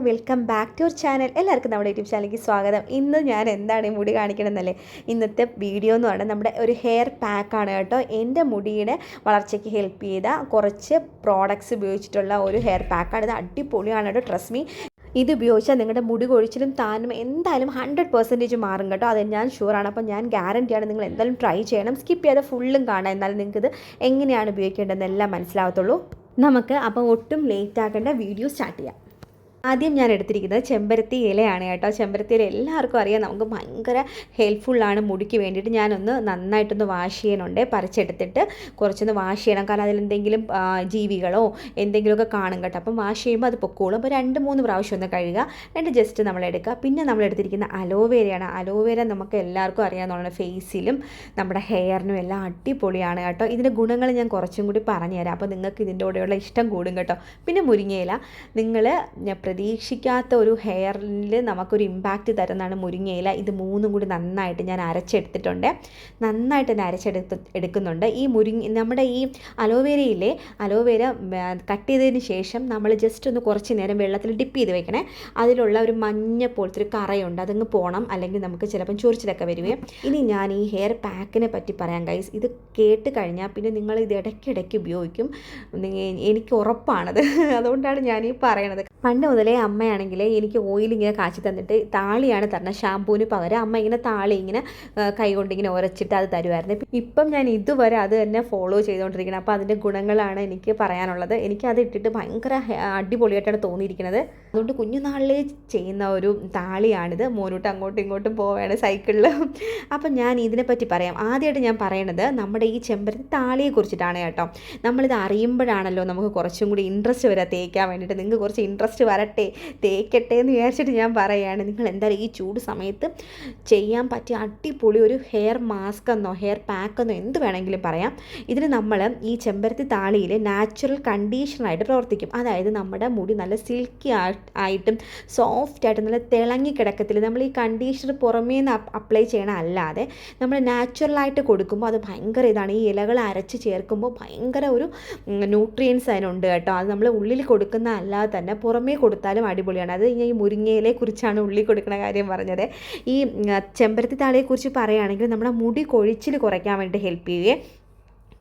Welcome back to അവർ channel. എല്ലാവർക്കും നമ്മുടെ യൂട്യൂബ് ചാനലിലേക്ക് സ്വാഗതം. ഇന്ന് ഞാൻ എന്താണ് ഈ മുടി കാണിക്കണമെന്നല്ലേ ഇന്നത്തെ വീഡിയോ എന്ന് പറഞ്ഞാൽ നമ്മുടെ ഒരു ഹെയർ പാക്കാണ് കേട്ടോ. എൻ്റെ മുടിയുടെ വളർച്ചയ്ക്ക് ഹെൽപ്പ് ചെയ്ത കുറച്ച് പ്രോഡക്റ്റ്സ് ഉപയോഗിച്ചിട്ടുള്ള ഒരു ഹെയർ പാക്കാണ്. ഇത് അടിപൊളിയാണ് കേട്ടോ, ട്രസ്റ്റ് മീ. ഇത് ഉപയോഗിച്ചാൽ നിങ്ങളുടെ മുടി കൊഴിച്ചിലും താനും എന്തായാലും 100% മാറും കേട്ടോ. അത് ഞാൻ ഷുവറാണ്. അപ്പോൾ ഞാൻ ഗ്യാരണ്ടിയാണ്, നിങ്ങൾ എന്തായാലും ട്രൈ ചെയ്യണം. സ്കിപ്പ് ചെയ്യാതെ ഫുള്ളും കാണാം, എന്നാലും നിങ്ങൾക്കിത് എങ്ങനെയാണ് ഉപയോഗിക്കേണ്ടതെന്നെല്ലാം മനസ്സിലാവത്തുള്ളൂ. നമുക്ക് അപ്പോൾ ഒട്ടും ലേറ്റ് ആക്കേണ്ട വീഡിയോ സ്റ്റാർട്ട് ചെയ്യാം. ആദ്യം ഞാൻ എടുത്തിരിക്കുന്നത് ചെമ്പരത്തി ഇലയാണ് കേട്ടോ. ചെമ്പരത്തി ഇല എല്ലാവർക്കും അറിയാം, നമുക്ക് ഭയങ്കര ഹെൽപ്ഫുള്ളാണ് മുടിക്ക് വേണ്ടിയിട്ട്. ഞാനൊന്ന് നന്നായിട്ടൊന്ന് വാഷ് ചെയ്യണുണ്ട്, പറിച്ചെടുത്തിട്ട് കുറച്ചൊന്ന് വാഷ് ചെയ്യണം. കാരണം അതിലെന്തെങ്കിലും ജീവികളോ എന്തെങ്കിലുമൊക്കെ കാണും കേട്ടോ. അപ്പം വാഷ് ചെയ്യുമ്പോൾ അത് പൊക്കോളും. അപ്പോൾ 2-3 പ്രാവശ്യം ഒന്ന് കഴുകുക, എന്നിട്ട് ജസ്റ്റ് നമ്മളെടുക്കുക. പിന്നെ നമ്മളെടുത്തിരിക്കുന്ന അലോവേരയാണ്. അലോവേര നമുക്ക് എല്ലാവർക്കും അറിയാവുന്നതാണ്, ഫേസിലും നമ്മുടെ ഹെയറിനും എല്ലാം അടിപൊളിയാണ് കേട്ടോ. ഇതിൻ്റെ ഗുണങ്ങൾ ഞാൻ കുറച്ചും കൂടി പറഞ്ഞുതരാം, അപ്പോൾ നിങ്ങൾക്ക് ഇതിൻ്റെ കൂടെയുള്ള ഇഷ്ടം കൂടും കേട്ടോ. പിന്നെ മുരിങ്ങയില, നിങ്ങൾ പ്രതീക്ഷിക്കാത്ത ഒരു ഹെയറിൽ നമുക്കൊരു ഇമ്പാക്റ്റ് തരുന്നതാണ് മുരിങ്ങയില. ഇത് മൂന്നും കൂടി നന്നായിട്ട് ഞാൻ അരച്ചെടുത്തിട്ടുണ്ട്, നന്നായിട്ട് തന്നെ എടുക്കുന്നുണ്ട്. ഈ നമ്മുടെ ഈ അലോവേരയിലെ അലോവേര കട്ട് ചെയ്തതിന് ശേഷം നമ്മൾ ജസ്റ്റ് ഒന്ന് കുറച്ച് നേരം വെള്ളത്തിൽ ഡിപ്പ് ചെയ്ത് വെക്കണേ. അതിലുള്ള ഒരു മഞ്ഞ പോലത്തെ ഒരു കറയുണ്ട്, അതങ്ങ് പോകണം, അല്ലെങ്കിൽ നമുക്ക് ചിലപ്പം ചൊറിച്ചിലൊക്കെ വരുവേ. ഇനി ഞാൻ ഈ ഹെയർ പാക്കിനെ പറ്റി പറയാം ഗൈസ്. ഇത് കേട്ട് കഴിഞ്ഞാൽ പിന്നെ നിങ്ങൾ ഇത് ഇടയ്ക്കിടയ്ക്ക് ഉപയോഗിക്കും, എനിക്ക് ഉറപ്പാണത്. അതുകൊണ്ടാണ് ഞാൻ ഈ പറയണത്. പണ്ട് മുതലേ അമ്മയാണെങ്കിൽ എനിക്ക് ഓയിൽ ഇങ്ങനെ കാച്ചി തന്നിട്ട് താളിയാണ് തരുന്നത്. ഷാമ്പൂവിന് പകരം അമ്മ ഇങ്ങനെ താളി ഇങ്ങനെ കൈകൊണ്ട് ഇങ്ങനെ ഉരച്ചിട്ട് അത് തരുമായിരുന്നു. ഇപ്പം ഞാൻ ഇതുവരെ അത് തന്നെ ഫോളോ ചെയ്തുകൊണ്ടിരിക്കുന്നത്. അപ്പോൾ അതിൻ്റെ ഗുണങ്ങളാണ് എനിക്ക് പറയാനുള്ളത്. എനിക്കത് ഇട്ടിട്ട് ഭയങ്കര അടിപൊളിയായിട്ടാണ് തോന്നിയിരിക്കുന്നത്. അതുകൊണ്ട് കുഞ്ഞുനാളിൽ ചെയ്യുന്ന ഒരു താളിയാണിത്. മോനൂട്ട് അങ്ങോട്ടും ഇങ്ങോട്ടും പോവുകയാണ് സൈക്കിളിൽ. അപ്പം ഞാൻ ഇതിനെപ്പറ്റി പറയാം. ആദ്യമായിട്ട് ഞാൻ പറയണത് നമ്മുടെ ഈ ചെമ്പരത്തി താളിയെ കുറിച്ചിട്ടാണ് കേട്ടോ. നമ്മളിത് അറിയുമ്പോഴാണല്ലോ നമുക്ക് കുറച്ചും കൂടി ഇൻട്രസ്റ്റ് വരിക തേക്കാൻ വേണ്ടിയിട്ട്. നിങ്ങൾക്ക് കുറച്ച് ഇൻട്രസ്റ്റ് വരട്ടെ, തേക്കട്ടെ എന്ന് വിചാരിച്ചിട്ട് ഞാൻ പറയുകയാണ്. നിങ്ങൾ എന്തായാലും ഈ ചൂട് സമയത്ത് ചെയ്യാൻ പറ്റിയ അടിപൊളി ഒരു ഹെയർ മാസ്ക് എന്നോ ഹെയർ പാക്ക് എന്നോ എന്ത് വേണമെങ്കിലും പറയാം. ഇതിന് നമ്മൾ ഈ ചെമ്പരത്തി താളിയിൽ നാച്ചുറൽ കണ്ടീഷണറായിട്ട് പ്രവർത്തിക്കും. അതായത് നമ്മുടെ മുടി നല്ല സിൽക്കി ആയിട്ടും സോഫ്റ്റ് ആയിട്ട് നല്ല തിളങ്ങി കിടക്കത്തില്ല. നമ്മൾ ഈ കണ്ടീഷണർ പുറമേ നിന്ന് അപ്ലൈ ചെയ്യണം, അല്ലാതെ നമ്മൾ നാച്ചുറലായിട്ട് കൊടുക്കുമ്പോൾ അത് ഭയങ്കര ഇതാണ്. ഈ ഇലകൾ അരച്ച് ചേർക്കുമ്പോൾ ഭയങ്കര ഒരു ന്യൂട്രിയൻസ് അതിനുണ്ട് കേട്ടോ. അത് നമ്മൾ ഉള്ളിൽ കൊടുക്കുന്ന അല്ലാതെ തന്നെ പുറമേ കൊടുത്താലും അടിപൊളിയാണ്. അത് ഈ മുരിങ്ങയിലെ കുറിച്ചാണ് ഉള്ളി കൊടുക്കുന്ന കാര്യം പറഞ്ഞത്. ഈ ചെമ്പരത്തി താളിയെക്കുറിച്ച് പറയുകയാണെങ്കിൽ നമ്മുടെ മുടി കൊഴിച്ചിൽ കുറയ്ക്കാൻ വേണ്ടി ഹെൽപ്പ് ചെയ്യുകയെ.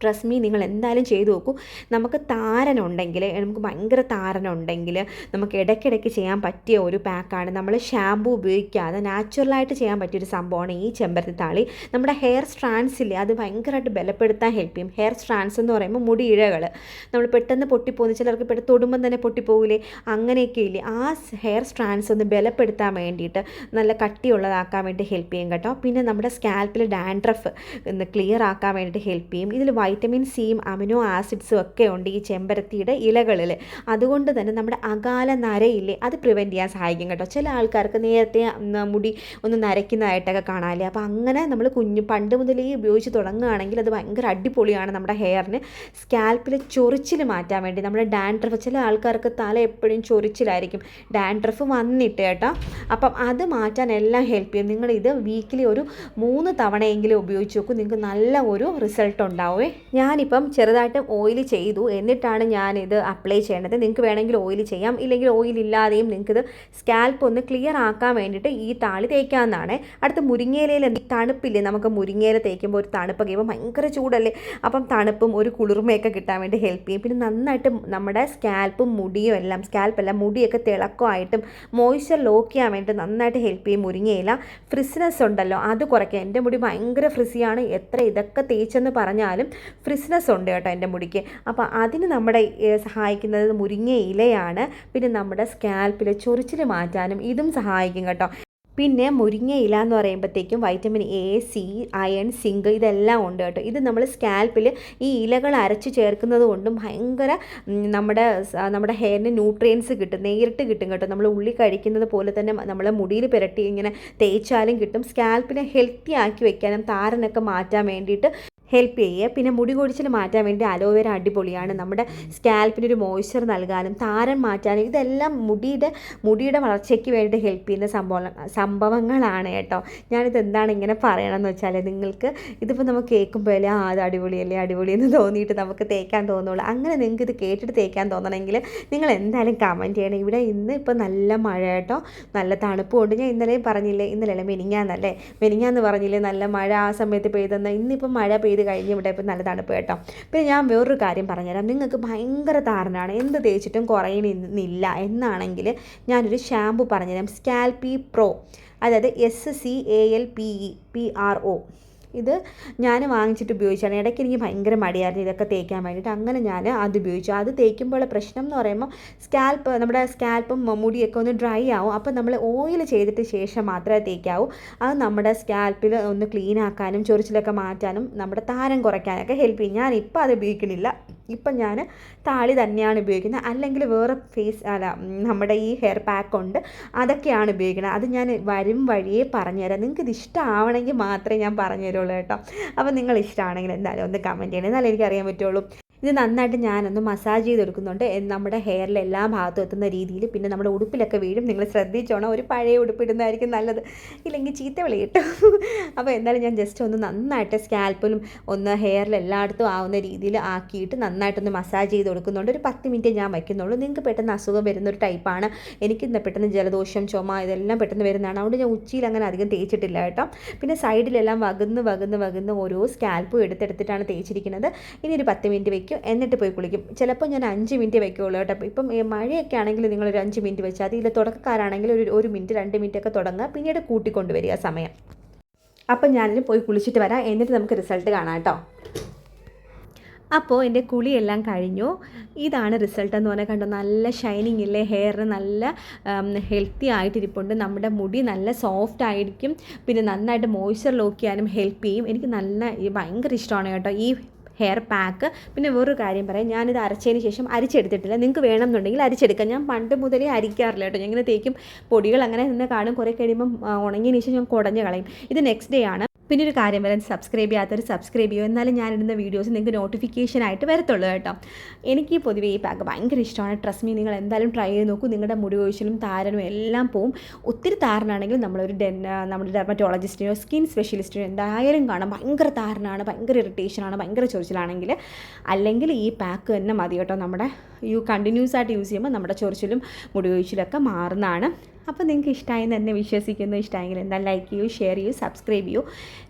ട്രസ്റ്റ് മീ, നിങ്ങൾ എന്തായാലും ചെയ്തു നോക്കൂ. നമുക്ക് താരനുണ്ടെങ്കിൽ, നമുക്ക് ഭയങ്കര താരനുണ്ടെങ്കിൽ നമുക്ക് ഇടയ്ക്കിടയ്ക്ക് ചെയ്യാൻ പറ്റിയ ഒരു പാക്കാണ്. നമ്മൾ ഷാമ്പൂ ഉപയോഗിക്കാതെ നാച്ചുറലായിട്ട് ചെയ്യാൻ പറ്റിയൊരു സംഭവമാണ് ഈ ചെമ്പരത്തി താളി. നമ്മുടെ ഹെയർ സ്ട്രാൻഡ്സില്ലേ, അത് ഭയങ്കരമായിട്ട് ബലപ്പെടുത്താൻ ഹെൽപ്പ് ചെയ്യും. ഹെയർ സ്ട്രാൻഡ്സ് എന്ന് പറയുമ്പോൾ മുടി ഇഴകൾ നമ്മൾ പെട്ടെന്ന് പൊട്ടിപ്പോകുന്ന, ചിലർക്ക് പെട്ടെന്ന് തൊടുമ്പം തന്നെ പൊട്ടിപ്പോകില്ലേ, അങ്ങനെയൊക്കെ ഇല്ലേ, ആ ഹെയർ സ്ട്രാൻഡ്സ് ഒന്ന് ബലപ്പെടുത്താൻ വേണ്ടിയിട്ട് നല്ല കട്ടിയുള്ളതാക്കാൻ വേണ്ടി ഹെൽപ്പ് ചെയ്യും കേട്ടോ. പിന്നെ നമ്മുടെ സ്കാൽപ്പിൽ ഡാൻഡ്രഫ് ഒന്ന് ക്ലിയർ ആക്കാൻ വേണ്ടിയിട്ട് ഹെൽപ്പ് ചെയ്യും. ഇതിൽ വൈറ്റമിൻ സിയും അമിനോ ആസിഡ്സും ഒക്കെ ഉണ്ട് ഈ ചെമ്പരത്തിയുടെ ഇലകളിൽ. അതുകൊണ്ട് തന്നെ നമ്മുടെ അകാല നരയില്ലേ, അത് പ്രിവെൻറ്റ് ചെയ്യാൻ സഹായിക്കും കേട്ടോ. ചില ആൾക്കാർക്ക് നേരത്തെ മുടി ഒന്ന് നരയ്ക്കുന്നതായിട്ടൊക്കെ കാണാമല്ലേ. അപ്പോൾ അങ്ങനെ നമ്മൾ പണ്ട് മുതലേ ഉപയോഗിച്ച് തുടങ്ങുകയാണെങ്കിൽ അത് ഭയങ്കര അടിപൊളിയാണ് നമ്മുടെ ഹെയറിന്. സ്കാൽപ്പിൽ ചൊറിച്ചിൽ മാറ്റാൻ വേണ്ടി, നമ്മുടെ ഡാൻഡ്രഫ്, ചില ആൾക്കാർക്ക് തല എപ്പോഴും ചൊറിച്ചിലായിരിക്കും, ഡാൻഡ്രഫ് വന്നിട്ട് കേട്ടോ. അപ്പം അത് മാറ്റാൻ എല്ലാം ഹെൽപ്പ് ചെയ്യും. നിങ്ങളിത് വീക്കിലി ഒരു 3 തവണയെങ്കിലും ഉപയോഗിച്ച് നോക്കും, നിങ്ങൾക്ക് നല്ല ഒരു റിസൾട്ട് ഉണ്ടാവുമേ. ഞാനിപ്പം ചെറുതായിട്ട് ഓയിൽ ചെയ്തു, എന്നിട്ടാണ് ഞാനിത് അപ്ലൈ ചെയ്യേണ്ടത്. നിങ്ങൾക്ക് വേണമെങ്കിൽ ഓയിൽ ചെയ്യാം, ഇല്ലെങ്കിൽ ഓയിൽ ഇല്ലാതെയും നിങ്ങൾക്കിത് സ്കാൽപ്പ് ഒന്ന് ക്ലിയർ ആക്കാൻ വേണ്ടിയിട്ട് ഈ താളി തേക്കാവുന്നതാണ്. അടുത്ത മുരിങ്ങയിലയിൽ തണുപ്പില്ലേ, നമുക്ക് മുരിങ്ങയില തേക്കുമ്പോൾ ഒരു തണുപ്പൊക്കെ ചെയ്യുമ്പോൾ ഭയങ്കര ചൂടല്ലേ, അപ്പം തണുപ്പും ഒരു കുളിർമയൊക്കെ കിട്ടാൻ വേണ്ടി ഹെൽപ്പ് ചെയ്യും. പിന്നെ നന്നായിട്ട് നമ്മുടെ സ്കാൽപ്പും മുടിയും എല്ലാം, സ്കാൽപ്പെല്ലാം മുടിയൊക്കെ തിളക്കമായിട്ടും മോയ്സ്ചർ ലോക്ക് ചെയ്യാൻ വേണ്ടി നന്നായിട്ട് ഹെൽപ്പ് ചെയ്യും മുരിങ്ങയില. ഫ്രിസ്നെസ് ഉണ്ടല്ലോ അത് കുറയ്ക്കുക. എൻ്റെ മുടി ഭയങ്കര ഫ്രിസിയാണ്, എത്ര ഇതൊക്കെ തേച്ചെന്ന് പറഞ്ഞാലും ഫ്രിസ്നെസ് ഉണ്ട് കേട്ടോ എൻ്റെ മുടിക്ക്. അപ്പോൾ അതിന് നമ്മുടെ സഹായിക്കുന്നത് മുരിങ്ങ ഇലയാണ്. പിന്നെ നമ്മുടെ സ്കാൽപ്പിലെ ചൊറിച്ചിൽ മാറ്റാനും ഇതും സഹായിക്കും കേട്ടോ. പിന്നെ മുരിങ്ങ ഇല എന്ന് പറയുമ്പോഴത്തേക്കും vitamin A, C, iron, zinc ഇതെല്ലാം ഉണ്ട് കേട്ടോ. ഇത് നമ്മൾ സ്കാൽപ്പിൽ ഈ ഇലകൾ അരച്ച് ചേർക്കുന്നത് കൊണ്ടും ഭയങ്കര നമ്മുടെ ഹെയറിന് ന്യൂട്രിയൻസ് കിട്ടും, നേരിട്ട് കിട്ടും കേട്ടോ. നമ്മൾ ഉള്ളി കഴിക്കുന്നത് പോലെ തന്നെ നമ്മൾ മുടിയിൽ പുരട്ടി ഇങ്ങനെ തേച്ചാലും കിട്ടും. സ്കാൽപ്പിനെ ഹെൽത്തി ആക്കി വെക്കാനും താരനൊക്കെ മാറ്റാൻ വേണ്ടിയിട്ട് ഹെൽപ്പ് ചെയ്യുക. പിന്നെ മുടി കൊഴിച്ചിൽ മാറ്റാൻ വേണ്ടി അലോവേര അടിപൊളിയാണ്. നമ്മുടെ സ്കാൽപ്പിനൊരു മോയ്സ്ചർ നൽകാനും താരൻ മാറ്റാനും ഇതെല്ലാം മുടിയുടെ വളർച്ചയ്ക്ക് വേണ്ടി ഹെൽപ്പ് ചെയ്യുന്ന സംഭവങ്ങളാണ് കേട്ടോ. ഞാനിത് എന്താണ് ഇങ്ങനെ പറയണമെന്ന് വെച്ചാൽ, നിങ്ങൾക്ക് ഇതിപ്പോൾ നമുക്ക് കേൾക്കുമ്പോൾ അത് അടിപൊളിയല്ലേ അടിപൊളിയെന്ന് തോന്നിയിട്ട് നമുക്ക് തേക്കാൻ തോന്നുള്ളൂ. അങ്ങനെ നിങ്ങൾക്ക് ഇത് കേട്ടിട്ട് തേക്കാൻ തോന്നണമെങ്കിൽ നിങ്ങൾ എന്തായാലും കമൻറ്റ് ചെയ്യണം. ഇവിടെ ഇന്ന് ഇപ്പോൾ നല്ല മഴ കേട്ടോ, നല്ല തണുപ്പുണ്ട്. ഞാൻ ഇന്നലെയും പറഞ്ഞില്ലേ, ഇന്നലെയല്ല മെനിങ്ങാന്ന് പറഞ്ഞില്ലേ നല്ല മഴ ആ സമയത്ത് പെയ്തെന്ന്. ഇന്നിപ്പോൾ മഴ പെയ്ത് കഴിഞ്ഞ് ഇവിടെ ഇപ്പം നല്ല തണുപ്പ് കേട്ടോ. പിന്നെ ഞാൻ വേറൊരു കാര്യം പറഞ്ഞുതരാം. നിങ്ങൾക്ക് ഭയങ്കര താരനാണ്, എന്ത് തേച്ചിട്ടും കുറയണില്ല എന്നാണെങ്കിൽ ഞാനൊരു ഷാമ്പു പറഞ്ഞുതരാം. സ്കാൽപി പ്രോ, അതായത് SCALPEPRO. ഇത് ഞാൻ വാങ്ങിച്ചിട്ട് ഉപയോഗിച്ചാണ്. ഇടയ്ക്ക് എനിക്ക് ഭയങ്കര മടിയായിരുന്നു ഇതൊക്കെ തേക്കാൻ വേണ്ടിയിട്ട്. അങ്ങനെ ഞാൻ അത് ഉപയോഗിച്ചു. അത് തേക്കുമ്പോഴുള്ള പ്രശ്നം എന്ന് പറയുമ്പോൾ നമ്മുടെ സ്കാൽപ്പും മുടിയൊക്കെ ഒന്ന് ഡ്രൈ ആവും. അപ്പം നമ്മൾ ഓയിൽ ചെയ്തിട്ട് ശേഷം മാത്രമേ തേക്കാവൂ. അത് നമ്മുടെ സ്കാൽപ്പിൽ ഒന്ന് ക്ലീൻ ആക്കാനും ചൊറിച്ചിലൊക്കെ മാറ്റാനും നമ്മുടെ താരം കുറയ്ക്കാനൊക്കെ ഹെൽപ്പ് ചെയ്യും. ഞാനിപ്പോൾ അത് ഉപയോഗിക്കണില്ല. ഇപ്പം ഞാൻ താളി തന്നെയാണ് ഉപയോഗിക്കുന്നത്. അല്ലെങ്കിൽ വേറെ നമ്മുടെ ഈ ഹെയർ പാക്ക് ഉണ്ട്, അതൊക്കെയാണ് ഉപയോഗിക്കുന്നത്. അത് ഞാൻ വരും വഴിയേ പറഞ്ഞുതരാം. നിങ്ങൾക്ക് ഇത് ഇഷ്ടമാവണമെങ്കിൽ മാത്രമേ ഞാൻ പറഞ്ഞു തരുള്ളൂ കേട്ടോ. അപ്പോൾ നിങ്ങൾ ഇഷ്ടമാണെങ്കിൽ എന്തായാലും ഒന്ന് കമൻറ്റ് ചെയ്യണം, എന്നാലേ എനിക്കറിയാൻ പറ്റുള്ളൂ. ഇത് നന്നായിട്ട് ഞാനൊന്ന് മസാജ് ചെയ്തെടുക്കുന്നുണ്ട്, നമ്മുടെ ഹെയറിൽ എല്ലാ ഭാഗത്തും എത്തുന്ന രീതിയിൽ. പിന്നെ നമ്മുടെ ഉടുപ്പിലൊക്കെ വീഴും, നിങ്ങൾ ശ്രദ്ധിച്ചോണം. ഒരു പഴയ ഉടുപ്പിടുന്നതായിരിക്കും നല്ലത്, ഇല്ലെങ്കിൽ ചീത്ത വിളി കിട്ടും. അപ്പോൾ എന്തായാലും ഞാൻ ജസ്റ്റ് ഒന്ന് നന്നായിട്ട് സ്കാൽപ്പിലും ഒന്ന് ഹെയറിൽ എല്ലായിടത്തും ആവുന്ന രീതിയിൽ ആക്കിയിട്ട് നന്നായിട്ടൊന്ന് മസാജ് ചെയ്ത് കൊടുക്കുന്നുണ്ട്. ഒരു 10 മിനിറ്റ് ഞാൻ വയ്ക്കുന്നുള്ളൂ. നിങ്ങൾക്ക് പെട്ടെന്ന് അസുഖം വരുന്നൊരു ടൈപ്പാണ്, എനിക്ക് പെട്ടെന്ന് ജലദോഷം ചുമ ഇതെല്ലാം പെട്ടെന്ന് വരുന്നതാണ്. അതുകൊണ്ട് ഞാൻ ഉച്ചിയിൽ അങ്ങനെ അധികം തേച്ചിട്ടില്ല കേട്ടോ. പിന്നെ സൈഡിലെല്ലാം വകുന്ന് ഓരോ സ്കാൽപ്പും എടുത്തെടുത്തിട്ടാണ് തേച്ചിരിക്കുന്നത്. ഇനി ഒരു 10 മിനിറ്റ് വയ്ക്കും, എന്നിട്ട് പോയി കുളിക്കും. ചിലപ്പോൾ ഞാൻ 5 മിനിറ്റ് വയ്ക്കുള്ളൂ കേട്ടോ. ഇപ്പം മഴയൊക്കെ ആണെങ്കിൽ നിങ്ങളൊരു 5 മിനിറ്റ് വെച്ചാൽ മതി. ഇതിൽ തുടക്കക്കാരാണെങ്കിൽ ഒരു മിനിറ്റ് 2 മിനിറ്റൊക്കെ തുടങ്ങുക, പിന്നീട് കൂട്ടിക്കൊണ്ടുവരിക സമയം. അപ്പം ഞാനിത് പോയി കുളിച്ചിട്ട് വരാം, എന്നിട്ട് നമുക്ക് റിസൾട്ട് കാണാം കേട്ടോ. അപ്പോൾ എൻ്റെ കുളിയെല്ലാം കഴിഞ്ഞു. ഇതാണ് റിസൾട്ട് എന്ന് പറഞ്ഞാൽ കണ്ടോ, നല്ല ഷൈനിങ് ഇല്ലേ, ഹെയറിന് നല്ല ഹെൽത്തി ആയിട്ടിരിപ്പുണ്ട്. നമ്മുടെ മുടി നല്ല സോഫ്റ്റ് ആയിരിക്കും. പിന്നെ നന്നായിട്ട് മോയ്സ്ചർ ലോക്ക് ചെയ്യാനും ഹെൽപ്പ് ചെയ്യും. എനിക്ക് ഭയങ്കര ഇഷ്ടമാണ് കേട്ടോ ഈ ഹെയർ പാക്ക്. പിന്നെ വേറൊരു കാര്യം പറയാം, ഞാനിത് അരച്ചതിന് ശേഷം അരിച്ചെടുത്തിട്ടില്ല. നിങ്ങൾക്ക് വേണമെന്നുണ്ടെങ്കിൽ അരിച്ചെടുക്കാം. ഞാൻ പണ്ട് മുതലേ അരിക്കാറില്ല കേട്ടോ. ഞാൻ ഇങ്ങനെ തേക്കും, പൊടികൾ അങ്ങനെ നിന്ന് കാണും. കുറേ കഴിയുമ്പം ഉണങ്ങിയതിന് ശേഷം ഞാൻ കുടഞ്ഞ് കളയും. ഇത് നെക്സ്റ്റ് ഡേ ആണ്. പിന്നെ ഒരു കാര്യം പറയാൻ, സബ്സ്ക്രൈബ് ചെയ്യാത്തവർ സബ്സ്ക്രൈബ് ചെയ്യുമോ, എന്നാലും ഞാനിടുന്ന വീഡിയോസ് നിങ്ങൾക്ക് നോട്ടിഫിക്കേഷനായിട്ട് വരത്തുള്ളൂ കേട്ടോ. എനിക്ക് പൊതുവേ ഈ പാക്ക് ഭയങ്കര ഇഷ്ടമാണ്. ട്രസ്റ്റ് മീ, നിങ്ങൾ എന്തായാലും ട്രൈ ചെയ്ത് നോക്കൂ. നിങ്ങളുടെ മുടി കൊഴിച്ചിലും താരനും എല്ലാം പോവും. ഒത്തിരി താരനാണെങ്കിൽ നമ്മുടെ ഡെർമറ്റോളജിസ്റ്റിനോ സ്കിൻ സ്പെഷ്യലിസ്റ്റിനോ എന്തായാലും കാണാം. ഭയങ്കര താരനാണ്, ഭയങ്കര ഇറിറ്റേഷനാണ്, ഭയങ്കര ചൊറിച്ചിലാണെങ്കിൽ, അല്ലെങ്കിൽ ഈ പാക്ക് തന്നെ മതി കേട്ടോ. കണ്ടിന്യൂസ് ആയിട്ട് യൂസ് ചെയ്യുമ്പോൾ നമ്മുടെ ചൊറിച്ചിലും മുടി കൊഴിച്ചിലൊക്കെ മാറുന്നതാണ്. അപ്പോൾ നിങ്ങൾക്ക് ഇഷ്ടമായെന്ന് തന്നെ വിശ്വസിക്കുന്നു. ഇഷ്ടമായെങ്കിൽ എന്തായാലും ലൈക്ക് ചെയ്യൂ, ഷെയർ ചെയ്യൂ, സബ്സ്ക്രൈബ് ചെയ്യൂ.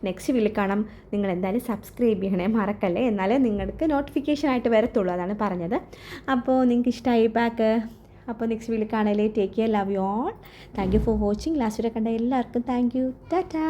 നെക്സ്റ്റ് വീഡിയോയിൽ കാണാം. നിങ്ങൾ എന്തായാലും സബ്സ്ക്രൈബ് ചെയ്യണേ, മറക്കല്ലേ, എന്നാലേ നിങ്ങൾക്ക് നോട്ടിഫിക്കേഷനായിട്ട് വരത്തുള്ളൂ. അതാണ് പറഞ്ഞത്. അപ്പോൾ നിങ്ങൾക്ക് ഇഷ്ടമായി പാക്ക്. അപ്പോൾ നെക്സ്റ്റ് വീഡിയോയിൽ കാണല്ലേ. Take care, love you all. Thank you for watching. Last വരെ കണ്ട എല്ലാവർക്കും താങ്ക് യു. ടാറ്റാ.